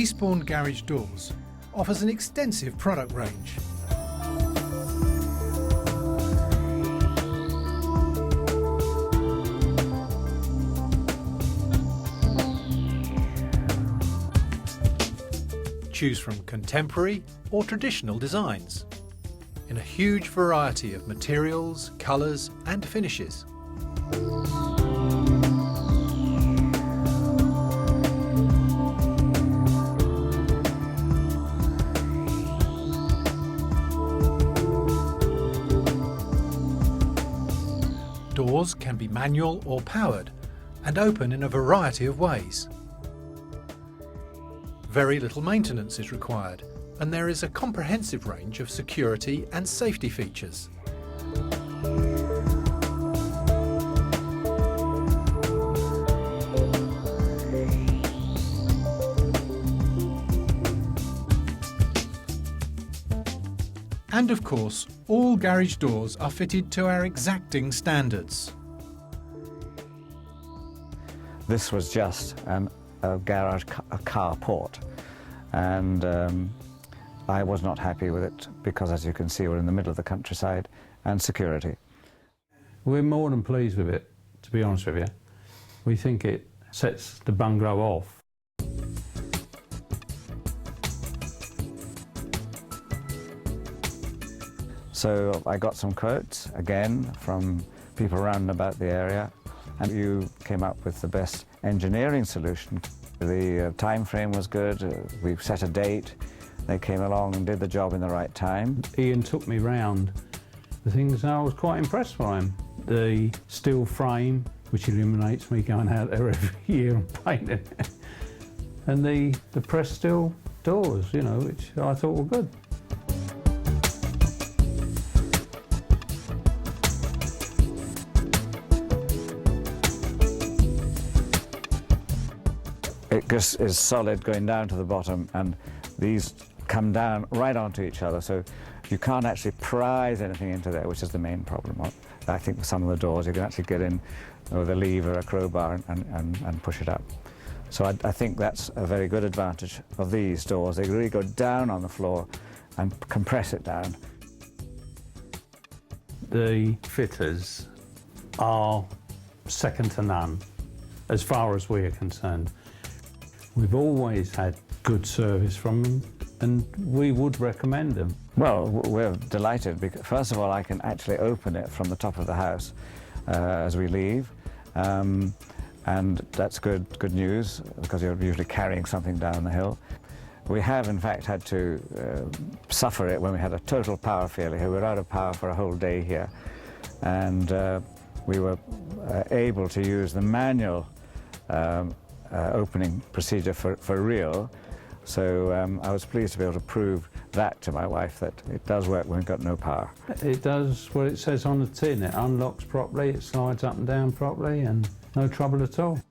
Eastbourne Garage Doors offers an extensive product range. Choose from contemporary or traditional designs in a huge variety of materials, colours and finishes. Doors can be manual or powered and open in a variety of ways. Very little maintenance is required, and there is a comprehensive range of security and safety features. And of course, all garage doors are fitted to our exacting standards. This was just a garage, a carport, and I was not happy with it because, as you can see, we're in the middle of the countryside, and security. We're more than pleased with it, to be honest with you. We think it sets the bungalow off. So I got some quotes, again, from people around about the area, and you came up with the best engineering solution. The time frame was good, we set a date, they came along and did the job in the right time. Ian took me round the things, and I was quite impressed by him. The steel frame, which eliminates me going out there every year and painting it. And the pressed steel doors, you know, which I thought were good. It just is solid going down to the bottom, and these come down right onto each other, so you can't actually prise anything into there, which is the main problem. I think with some of the doors you can actually get in with a lever or a crowbar and push it up. So I think that's a very good advantage of these doors. They really go down on the floor and compress it down. The fitters are second to none as far as we are concerned. We've always had good service from them, and we would recommend them. Well, we're delighted because, first of all, I can actually open it from the top of the house as we leave, and that's good news because you're usually carrying something down the hill. We have, in fact, had to suffer it when we had a total power failure. We were out of power for a whole day here, and we were able to use the manual opening procedure for real. So I was pleased to be able to prove that to my wife, that it does work when we've got no power. It does what it says on the tin. It unlocks properly, it slides up and down properly, and no trouble at all.